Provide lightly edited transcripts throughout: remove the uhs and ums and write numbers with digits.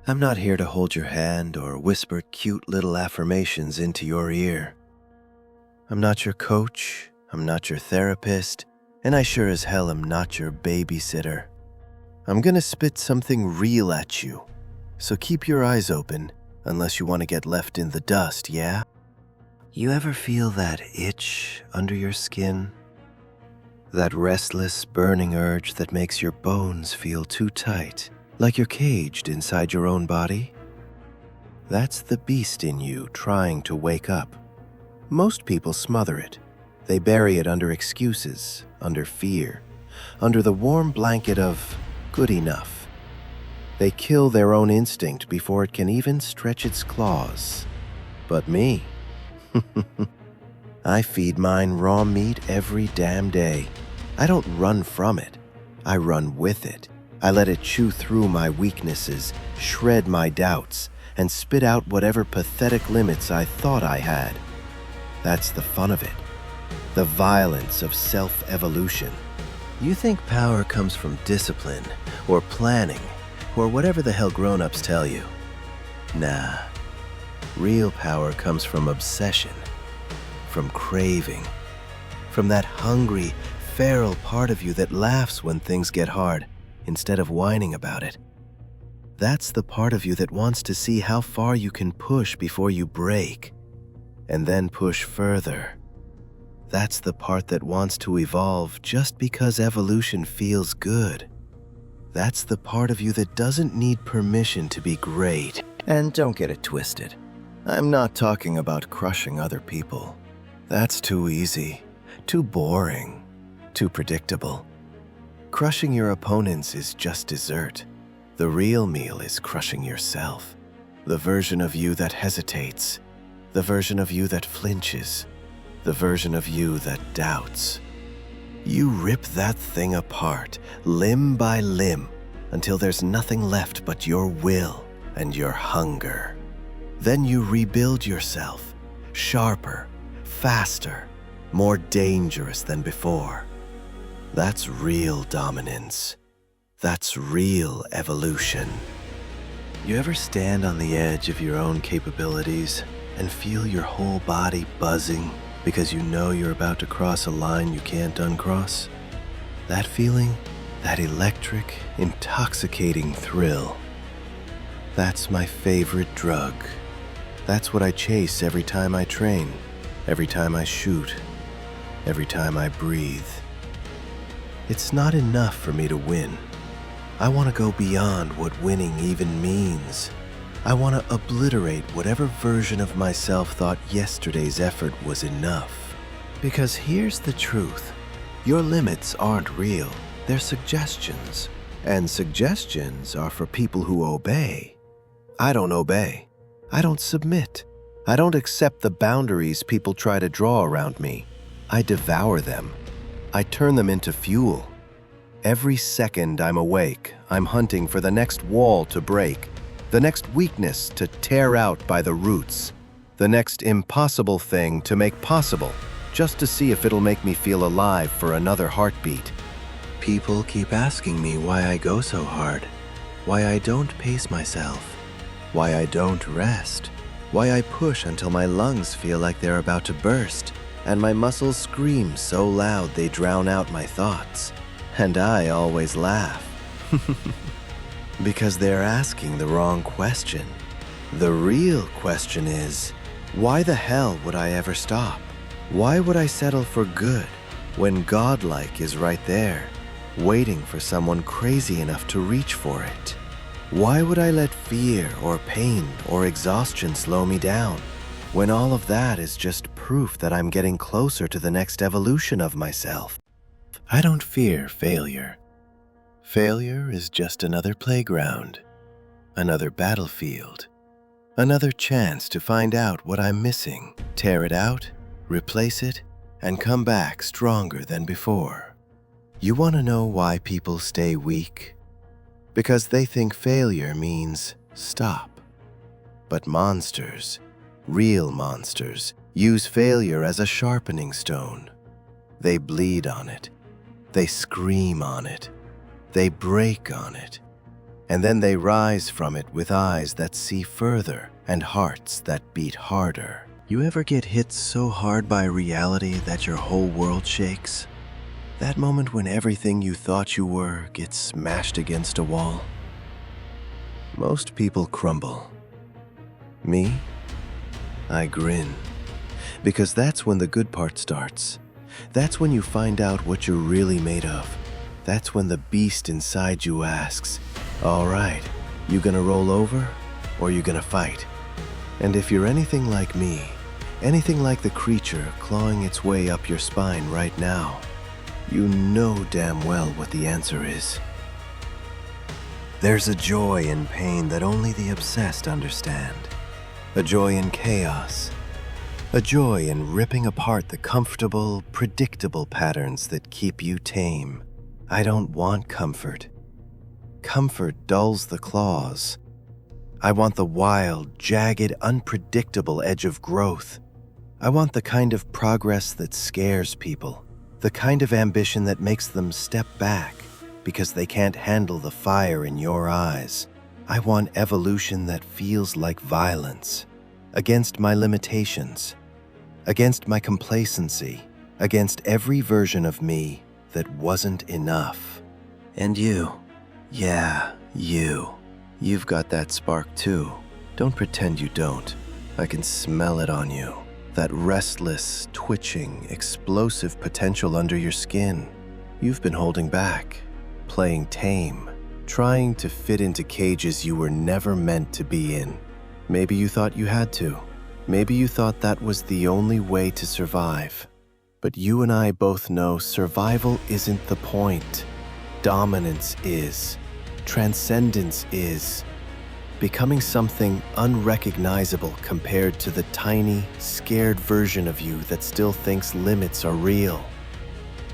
I'm not here to hold your hand or whisper cute little affirmations into your ear. I'm not your coach, I'm not your therapist, and I sure as hell am not your babysitter. I'm gonna spit something real at you, so keep your eyes open unless you want to get left in the dust, yeah? You ever feel that itch under your skin? That restless, burning urge that makes your bones feel too tight, like you're caged inside your own body? That's the beast in you trying to wake up. Most people smother it. They bury it under excuses, under fear, under the warm blanket of good enough. They kill their own instinct before it can even stretch its claws. But me, I feed mine raw meat every damn day. I don't run from it. I run with it. I let it chew through my weaknesses, shred my doubts, and spit out whatever pathetic limits I thought I had. That's the fun of it. The violence of self-evolution. You think power comes from discipline, or planning, or whatever the hell grown-ups tell you. Nah. Real power comes from obsession, from craving, from that hungry, feral part of you that laughs when things get hard instead of whining about it. That's the part of you that wants to see how far you can push before you break, and then push further. That's the part that wants to evolve just because evolution feels good. That's the part of you that doesn't need permission to be great. And don't get it twisted. I'm not talking about crushing other people. That's too easy, too boring, too predictable. Crushing your opponents is just dessert. The real meal is crushing yourself. The version of you that hesitates. The version of you that flinches. The version of you that doubts. You rip that thing apart, limb by limb, until there's nothing left but your will and your hunger. Then you rebuild yourself, sharper, faster, more dangerous than before. That's real dominance. That's real evolution. You ever stand on the edge of your own capabilities and feel your whole body buzzing because you know you're about to cross a line you can't uncross? That feeling, that electric, intoxicating thrill. That's my favorite drug. That's what I chase every time I train, every time I shoot, every time I breathe. It's not enough for me to win. I want to go beyond what winning even means. I want to obliterate whatever version of myself thought yesterday's effort was enough. Because here's the truth. Your limits aren't real. They're suggestions. And suggestions are for people who obey. I don't obey. I don't submit. I don't accept the boundaries people try to draw around me. I devour them. I turn them into fuel. Every second I'm awake, I'm hunting for the next wall to break, the next weakness to tear out by the roots, the next impossible thing to make possible, just to see if it'll make me feel alive for another heartbeat. People keep asking me why I go so hard, why I don't pace myself, why I don't rest, why I push until my lungs feel like they're about to burst, and my muscles scream so loud they drown out my thoughts. And I always laugh. Because they're asking the wrong question. The real question is, why the hell would I ever stop? Why would I settle for good when godlike is right there, waiting for someone crazy enough to reach for it? Why would I let fear or pain or exhaustion slow me down when all of that is just proof that I'm getting closer to the next evolution of myself? I don't fear failure. Failure is just another playground, another battlefield, another chance to find out what I'm missing, tear it out, replace it, and come back stronger than before. You want to know why people stay weak? Because they think failure means stop. But monsters, real monsters, use failure as a sharpening stone. They bleed on it. They scream on it. They break on it. And then they rise from it with eyes that see further and hearts that beat harder. You ever get hit so hard by reality that your whole world shakes? That moment when everything you thought you were gets smashed against a wall? Most people crumble. Me? I grin. Because that's when the good part starts. That's when you find out what you're really made of. That's when the beast inside you asks, "All right, you gonna roll over or you gonna fight?" And if you're anything like me, anything like the creature clawing its way up your spine right now, you know damn well what the answer is. There's a joy in pain that only the obsessed understand. A joy in chaos. A joy in ripping apart the comfortable, predictable patterns that keep you tame. I don't want comfort. Comfort dulls the claws. I want the wild, jagged, unpredictable edge of growth. I want the kind of progress that scares people, the kind of ambition that makes them step back because they can't handle the fire in your eyes. I want evolution that feels like violence, against my limitations, against my complacency, against every version of me that wasn't enough. And you, yeah, you've got that spark too. Don't pretend you don't. I can smell it on you. That restless, twitching, explosive potential under your skin. You've been holding back, playing tame, trying to fit into cages you were never meant to be in. Maybe you thought you had to. Maybe you thought that was the only way to survive. But you and I both know survival isn't the point. Dominance is. Transcendence is. Becoming something unrecognizable compared to the tiny, scared version of you that still thinks limits are real.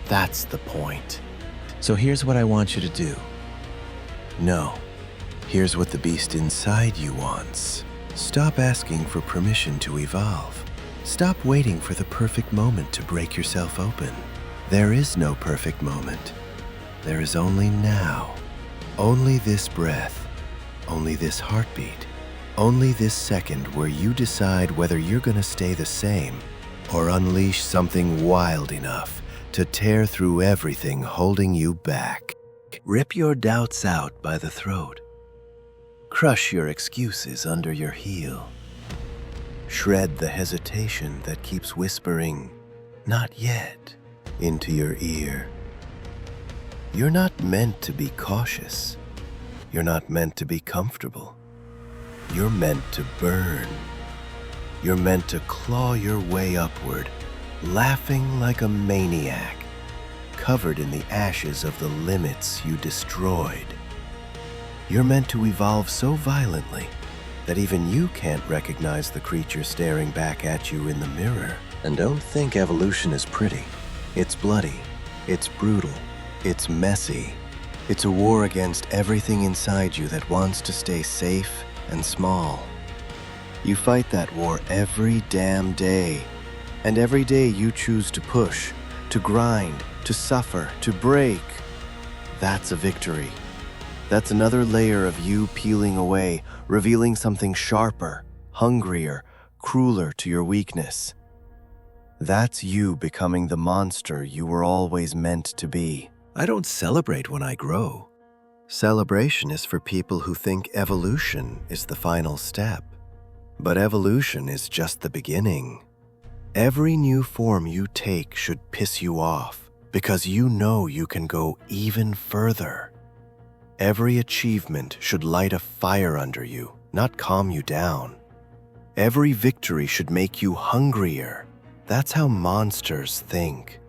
That's the point. So here's what I want you to do. No, here's what the beast inside you wants. Stop asking for permission to evolve. Stop waiting for the perfect moment to break yourself open. There is no perfect moment. There is only now. Only this breath. Only this heartbeat. Only this second where you decide whether you're gonna stay the same or unleash something wild enough to tear through everything holding you back. Rip your doubts out by the throat. Crush your excuses under your heel. Shred the hesitation that keeps whispering, "Not yet," into your ear. You're not meant to be cautious. You're not meant to be comfortable. You're meant to burn. You're meant to claw your way upward, laughing like a maniac, covered in the ashes of the limits you destroyed. You're meant to evolve so violently that even you can't recognize the creature staring back at you in the mirror. And don't think evolution is pretty. It's bloody. It's brutal. It's messy. It's a war against everything inside you that wants to stay safe and small. You fight that war every damn day. And every day you choose to push, to grind, to suffer, to break. That's a victory. That's another layer of you peeling away, revealing something sharper, hungrier, crueler to your weakness. That's you becoming the monster you were always meant to be. I don't celebrate when I grow. Celebration is for people who think evolution is the final step. But evolution is just the beginning. Every new form you take should piss you off because you know you can go even further. Every achievement should light a fire under you, not calm you down. Every victory should make you hungrier. That's how monsters think.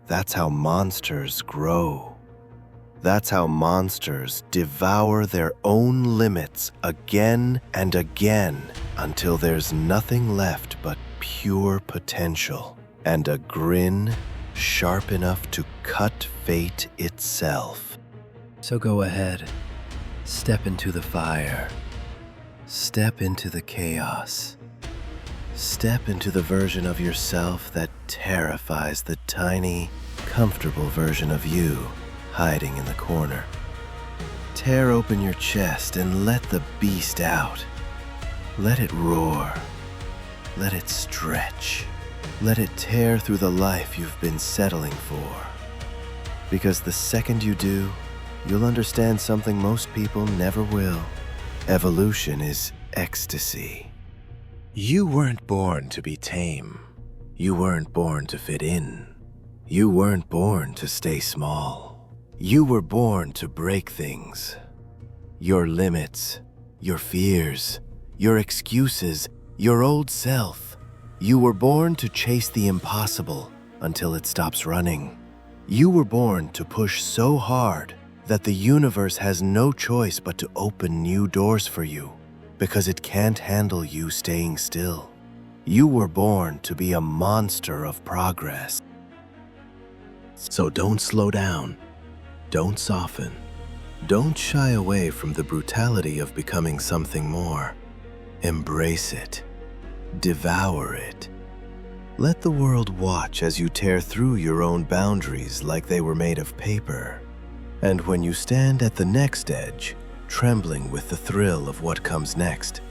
That's how monsters grow. That's how monsters devour their own limits again and again until there's nothing left but pure potential and a grin sharp enough to cut fate itself. So go ahead, step into the fire, step into the chaos. Step into the version of yourself that terrifies the tiny, comfortable version of you hiding in the corner. Tear open your chest and let the beast out. Let it roar. Let it stretch. Let it tear through the life you've been settling for. Because the second you do, you'll understand something most people never will. Evolution is ecstasy. You weren't born to be tame. You weren't born to fit in. You weren't born to stay small. You were born to break things. Your limits, your fears, your excuses, your old self. You were born to chase the impossible until it stops running. You were born to push so hard that the universe has no choice but to open new doors for you because it can't handle you staying still. You were born to be a monster of progress. So don't slow down. Don't soften. Don't shy away from the brutality of becoming something more. Embrace it. Devour it. Let the world watch as you tear through your own boundaries like they were made of paper. And when you stand at the next edge, trembling with the thrill of what comes next,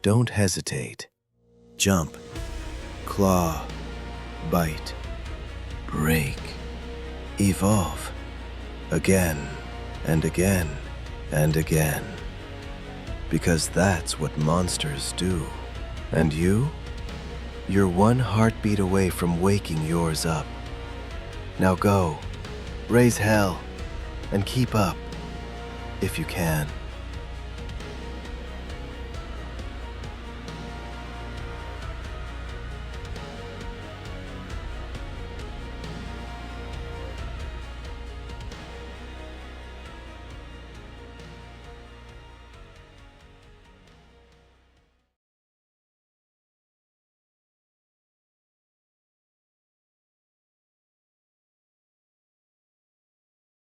don't hesitate. Jump, claw, bite, break, evolve, again and again and again. Because that's what monsters do. And you? You're one heartbeat away from waking yours up. Now go, raise hell, and keep up, if you can.